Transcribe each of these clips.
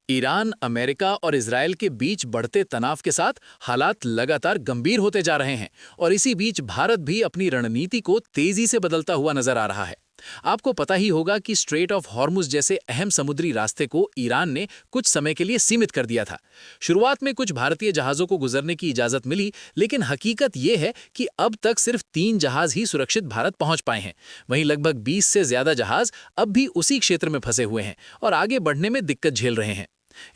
Iran, America और Israel के बीच बढ़ते तनाव के साथ हालात लगातार गंभीर होते जा रहे हैं और इसी बीच भारत भी अपनी रणनीति को तेजी से बदलता हुआ नजर आ रहा है। आपको पता ही होगा कि स्ट्रेट ऑफ हॉर्मुज जैसे अहम समुद्री रास्ते को ईरान ने कुछ समय के लिए सीमित कर दिया था। शुरुआत में कुछ भारतीय जहाजों को गुजरने की इजाजत मिली, लेकिन हकीकत यह है कि अब तक सिर्फ 3 जहाज ही सुरक्षित भारत पहुंच पाए हैं। वहीं लगभग 20 से ज्यादा जहाज अब भी उसी क्षेत्र में फंसे हुए हैं और आगे बढ़ने में दिक्कत झेल रहे हैं।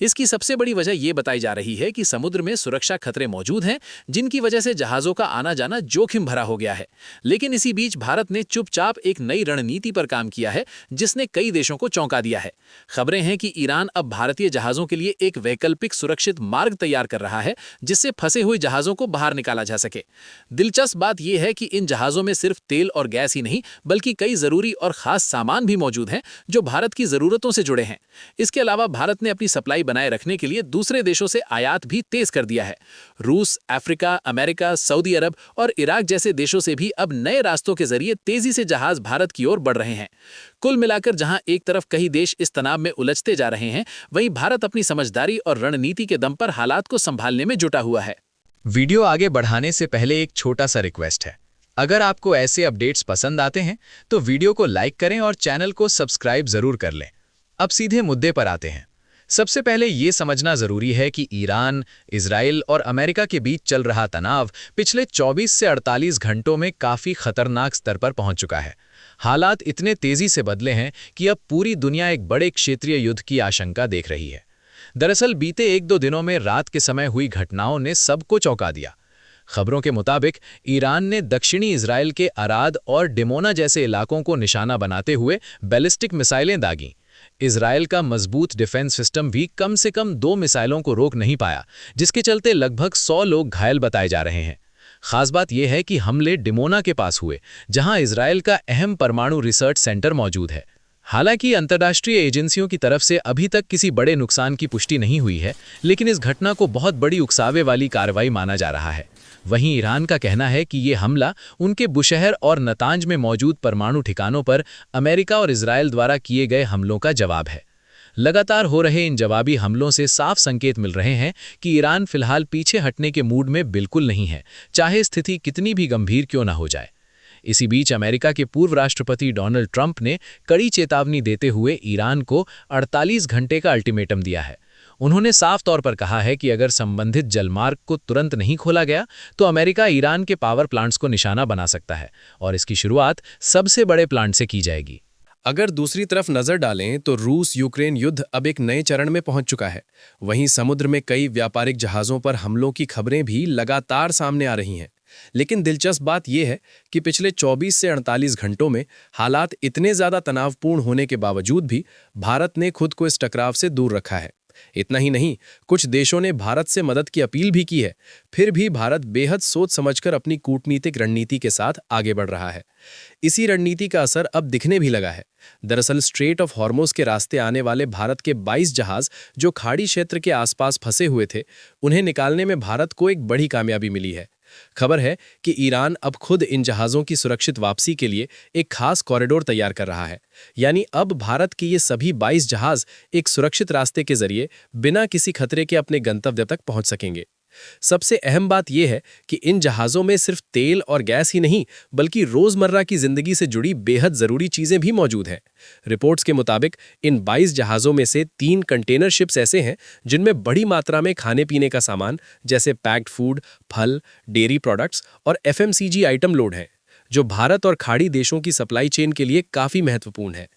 इसकी सबसे बड़ी वजह यह बताई जा रही है कि समुद्र में सुरक्षा खतरे मौजूद हैं, जिनकी वजह से जहाजों का आना जाना जोखिम भरा हो गया है। लेकिन इसी बीच भारत ने चुपचाप एक नई रणनीति पर काम किया है, जिसने कई देशों को चौंका दिया है। खबरें हैं कि ईरान अब भारतीय जहाजों के लिए एक वैकल्पिक सुरक्षित मार्ग तैयार कर रहा है, जिससे फंसे हुए जहाजों को बाहर निकाला जा सके। दिलचस्प बात यह है कि इन जहाजों में सिर्फ तेल और गैस ही नहीं, बल्कि कई जरूरी और खास सामान भी मौजूद हैं, जो भारत की जरूरतों से जुड़े हैं। इसके अलावा भारत ने अपनी सप्लाई बनाए रखने के लिए दूसरे देशों से आयात भी तेज कर दिया है। रूस, अफ्रीका, अमेरिका, सऊदी अरब और इराक जैसे देशों से भी अब नए रास्तों के जरिए तेजी से जहाज भारत की ओर बढ़ रहे हैं। कुल मिलाकर जहां एक तरफ कई देश इस तनाव में उलझते जा रहे हैं, वहीं भारत अपनी समझदारी और रणनीति के दम पर हालात को संभालने में जुटा हुआ है। वीडियो आगे बढ़ाने से पहले एक छोटा सा रिक्वेस्ट है। अगर आपको ऐसे अपडेट्स पसंद आते हैं तो वीडियो को लाइक करें और चैनल को सब्सक्राइब जरूर कर लें। अब सीधे मुद्दे पर आते हैं। सबसे पहले ये समझना जरूरी है कि ईरान, इजराइल और अमेरिका के बीच चल रहा तनाव पिछले 24 से 48 घंटों में काफी खतरनाक स्तर पर पहुंच चुका है। हालात इतने तेजी से बदले हैं कि अब पूरी दुनिया एक बड़े क्षेत्रीय युद्ध की आशंका देख रही है। दरअसल बीते 1-2 दिनों में रात के समय हुई घटनाओं ने सबको चौंका दिया। खबरों के मुताबिक ईरान ने दक्षिणी इजराइल के अराद और डिमोना जैसे इलाकों को निशाना बनाते हुए बैलिस्टिक मिसाइलें दागीं। इजराइल का मजबूत डिफेंस सिस्टम भी कम से कम 2 मिसाइलों को रोक नहीं पाया, जिसके चलते लगभग 100 लोग घायल बताए जा रहे हैं। खास बात यह है कि हमले डिमोना के पास हुए, जहां इजराइल का अहम परमाणु रिसर्च सेंटर मौजूद है। हालांकि अंतर्राष्ट्रीय एजेंसियों की तरफ से अभी तक किसी बड़े नुकसान की पुष्टि नहीं हुई है, लेकिन इस घटना को बहुत बड़ी उकसावे वाली कार्रवाई माना जा रहा है। वहीं ईरान का कहना है कि ये हमला उनके बुशहर और नतांज में मौजूद परमाणु ठिकानों पर अमेरिका और इजराइल द्वारा किए गए हमलों का जवाब है। लगातार हो रहे इन जवाबी हमलों से साफ संकेत मिल रहे हैं कि ईरान फिलहाल पीछे हटने के मूड में बिल्कुल नहीं है, चाहे स्थिति कितनी भी गंभीर क्यों ना हो जाए। इसी बीच अमेरिका के पूर्व राष्ट्रपति डोनाल्ड ट्रंप ने कड़ी चेतावनी देते हुए ईरान को 48 घंटे का अल्टीमेटम दिया है। उन्होंने साफ तौर पर कहा है कि अगर संबंधित जलमार्ग को तुरंत नहीं खोला गया तो अमेरिका ईरान के पावर प्लांट्स को निशाना बना सकता है और इसकी शुरुआत सबसे बड़े प्लांट से की जाएगी। अगर दूसरी तरफ नजर डालें तो रूस यूक्रेन युद्ध अब एक नए चरण में पहुंच चुका है। वहीं समुद्र में कई व्यापारिक जहाजों पर हमलों की खबरें भी लगातार सामने आ रही हैं। लेकिन दिलचस्प बात यह है कि पिछले 24 से 48 घंटों में हालात इतने ज्यादा तनावपूर्ण होने के बावजूद भी भारत ने खुद को इस टकराव से दूर रखा है। इतना ही नहीं, कुछ देशों ने भारत से मदद की अपील भी की है। फिर भी भारत बेहद सोच समझकर अपनी कूटनीतिक रणनीति के साथ आगे बढ़ रहा है। इसी रणनीति का असर अब दिखने भी लगा है। दरअसल स्ट्रेट ऑफ हॉर्मुज के रास्ते आने वाले भारत के 22 जहाज जो खाड़ी क्षेत्र के आसपास फंसे हुए थे, उन्हें निकालने में भारत को एक बड़ी कामयाबी मिली है। खबर है कि ईरान अब खुद इन जहाज़ों की सुरक्षित वापसी के लिए एक खास कॉरिडोर तैयार कर रहा है। यानी अब भारत के ये सभी 22 जहाज एक सुरक्षित रास्ते के जरिए बिना किसी खतरे के अपने गंतव्य तक पहुंच सकेंगे। सबसे अहम बात यह है कि इन जहाज़ों में सिर्फ तेल और गैस ही नहीं, बल्कि रोज़मर्रा की ज़िंदगी से जुड़ी बेहद ज़रूरी चीज़ें भी मौजूद हैं। रिपोर्ट्स के मुताबिक इन 22 जहाज़ों में से 3 कंटेनर शिप्स ऐसे हैं जिनमें बड़ी मात्रा में खाने पीने का सामान जैसे पैक्ड फूड, फल, डेयरी प्रोडक्ट्स और FMCG आइटम लोड हैं, जो भारत और खाड़ी देशों की सप्लाई चेन के लिए काफ़ी महत्वपूर्ण है।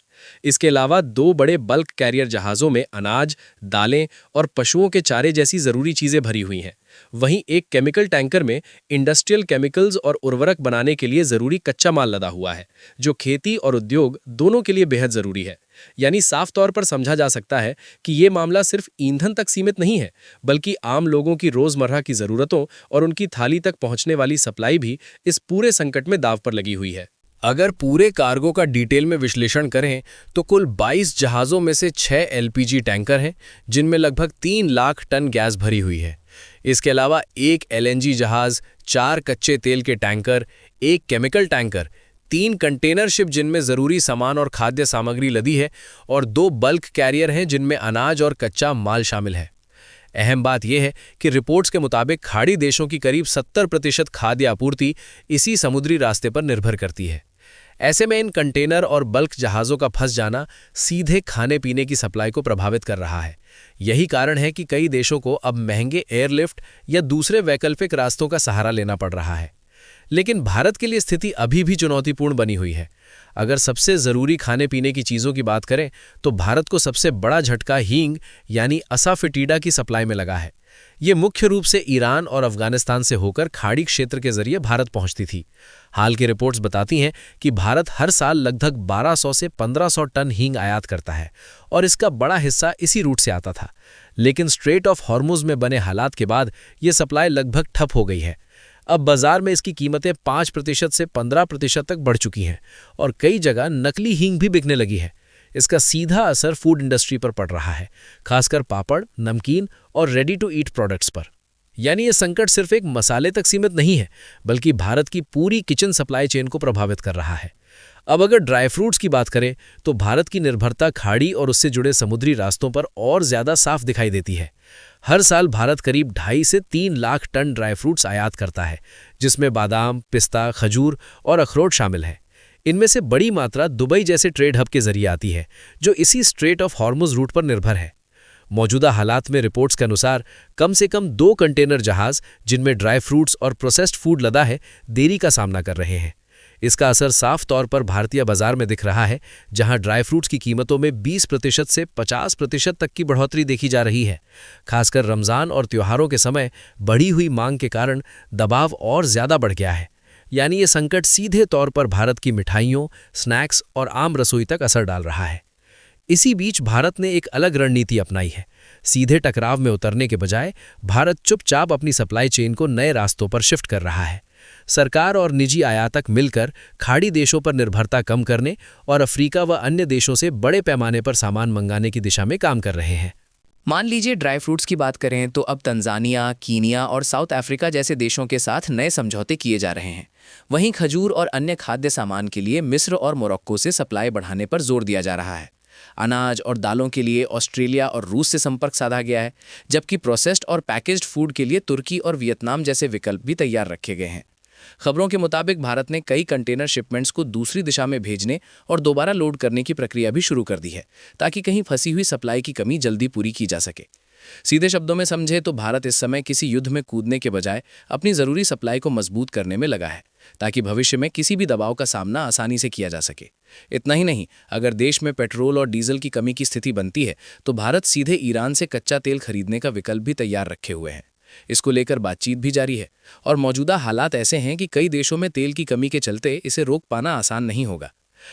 इसके अलावा 2 बड़े बल्क कैरियर जहाज़ों में अनाज, दालें और पशुओं के चारे जैसी ज़रूरी चीज़ें भरी हुई हैं। वहीं एक केमिकल टैंकर में इंडस्ट्रियल केमिकल्स और उर्वरक बनाने के लिए ज़रूरी कच्चा माल लदा हुआ है, जो खेती और उद्योग दोनों के लिए बेहद ज़रूरी है। यानी साफ तौर पर समझा जा सकता है कि ये मामला सिर्फ ईंधन तक सीमित नहीं है, बल्कि आम लोगों की रोज़मर्रा की ज़रूरतों और उनकी थाली तक पहुंचने वाली सप्लाई भी इस पूरे संकट में दांव पर लगी हुई है। अगर पूरे कार्गो का डिटेल में विश्लेषण करें तो कुल 22 जहाज़ों में से 6 LPG टैंकर हैं, जिनमें लगभग 3 लाख टन गैस भरी हुई है। इसके अलावा 1 LNG जहाज़, 4 कच्चे तेल के tanker, 1 chemical tanker, 3 container ship जिनमें ज़रूरी सामान और खाद्य सामग्री लदी है और 2 बल्क कैरियर हैं जिनमें अनाज और कच्चा माल शामिल है। अहम बात यह है कि रिपोर्ट्स के मुताबिक खाड़ी देशों की करीब 70% खाद्य आपूर्ति इसी समुद्री रास्ते पर निर्भर करती है। ऐसे में इन कंटेनर और बल्क जहाज़ों का फंस जाना सीधे खाने पीने की सप्लाई को प्रभावित कर रहा है। यही कारण है कि कई देशों को अब महंगे एयरलिफ्ट या दूसरे वैकल्पिक रास्तों का सहारा लेना पड़ रहा है। लेकिन भारत के लिए स्थिति अभी भी चुनौतीपूर्ण बनी हुई है। अगर सबसे ज़रूरी खाने पीने की चीज़ों की बात करें तो भारत को सबसे बड़ा झटका हींग यानी असाफेटिडा की सप्लाई में लगा है। ये मुख्य रूप से ईरान और अफगानिस्तान से होकर खाड़ी क्षेत्र के जरिए भारत पहुंचती थी। हाल की रिपोर्ट्स बताती हैं कि भारत हर साल लगभग 1200 से 1500 टन हींग आयात करता है और इसका बड़ा हिस्सा इसी रूट से आता था। लेकिन स्ट्रेट ऑफ हॉर्मुज में बने हालात के बाद ये सप्लाई लगभग ठप हो गई है। अब बाजार में इसकी कीमतें 5% से 15% तक बढ़ चुकी हैं और कई जगह नकली हींग भी बिकने लगी है। इसका सीधा असर फूड इंडस्ट्री पर पड़ रहा है, खासकर पापड़, नमकीन और रेडी टू ईट प्रोडक्ट्स पर। यानी ये संकट सिर्फ एक मसाले तक सीमित नहीं है, बल्कि भारत की पूरी किचन सप्लाई चेन को प्रभावित कर रहा है। अब अगर ड्राई फ्रूट्स की बात करें तो भारत की निर्भरता खाड़ी और उससे जुड़े समुद्री रास्तों पर और ज्यादा साफ दिखाई देती है। हर साल भारत करीब 2.5 से 3 लाख टन ड्राई फ्रूट्स आयात करता है, जिसमें बादाम, पिस्ता, खजूर और अखरोट शामिल है। इनमें से बड़ी मात्रा दुबई जैसे ट्रेड हब के जरिए आती है, जो इसी स्ट्रेट ऑफ हॉर्मुज रूट पर निर्भर है। मौजूदा हालात में रिपोर्ट्स के अनुसार कम से कम 2 कंटेनर जहाज जिनमें ड्राई फ्रूट्स और प्रोसेस्ड फूड लदा है, देरी का सामना कर रहे हैं। इसका असर साफ तौर पर भारतीय बाजार में दिख रहा है, जहां ड्राई फ्रूट्स की कीमतों में 20% से 50% तक की बढ़ोतरी देखी जा रही है। खासकर रमज़ान और त्योहारों के समय बढ़ी हुई मांग के कारण दबाव और ज़्यादा बढ़ गया है। यानी ये संकट सीधे तौर पर भारत की मिठाइयों, स्नैक्स और आम रसोई तक असर डाल रहा है। इसी बीच भारत ने एक अलग रणनीति अपनाई है। सीधे टकराव में उतरने के बजाय भारत चुपचाप अपनी सप्लाई चेन को नए रास्तों पर शिफ्ट कर रहा है। सरकार और निजी आयातक मिलकर खाड़ी देशों पर निर्भरता कम करने और अफ्रीका व अन्य देशों से बड़े पैमाने पर सामान मंगाने की दिशा में काम कर रहे हैं। मान लीजिए ड्राई फ्रूट्स की बात करें तो अब तंजानिया, कीनिया और साउथ अफ्रीका जैसे देशों के साथ नए समझौते किए जा रहे हैं। वहीं खजूर और अन्य खाद्य सामान के लिए मिस्र और मोरक्को से सप्लाई बढ़ाने पर जोर दिया जा रहा है। अनाज और दालों के लिए ऑस्ट्रेलिया और रूस से संपर्क साधा गया है, जबकि प्रोसेस्ड और पैकेज्ड फूड के लिए तुर्की और वियतनाम जैसे विकल्प भी तैयार रखे गए हैं। खबरों के मुताबिक भारत ने कई कंटेनर शिपमेंट्स को दूसरी दिशा में भेजने और दोबारा लोड करने की प्रक्रिया भी शुरू कर दी है, ताकि कहीं फंसी हुई सप्लाई की कमी जल्दी पूरी की जा सके। सीधे शब्दों में समझे तो भारत इस समय किसी युद्ध में कूदने के बजाय अपनी ज़रूरी सप्लाई को मजबूत करने में लगा है, ताकि भविष्य में किसी भी दबाव का सामना आसानी से किया जा सके। इतना ही नहीं, अगर देश में पेट्रोल और डीजल की कमी की स्थिति बनती है तो भारत सीधे ईरान से कच्चा तेल खरीदने का विकल्प भी तैयार रखे हुए हैं। इसको लेकर बातचीत भी जारी है और मौजूदा हालात ऐसे हैं कि कई देशों में तेल की कमी के चलते इसे रोक पाना आसान नहीं होगा।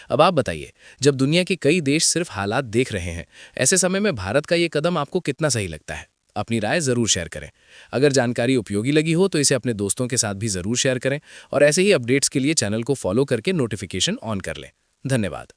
अब आप बताइए, जब दुनिया के कई देश सिर्फ हालात देख रहे हैं, ऐसे समय में भारत का ये कदम आपको कितना सही लगता है? अपनी राय ज़रूर शेयर करें। अगर जानकारी उपयोगी लगी हो तो इसे अपने दोस्तों के साथ भी ज़रूर शेयर करें और ऐसे ही अपडेट्स के लिए चैनल को फॉलो करके नोटिफिकेशन ऑन कर लें। धन्यवाद।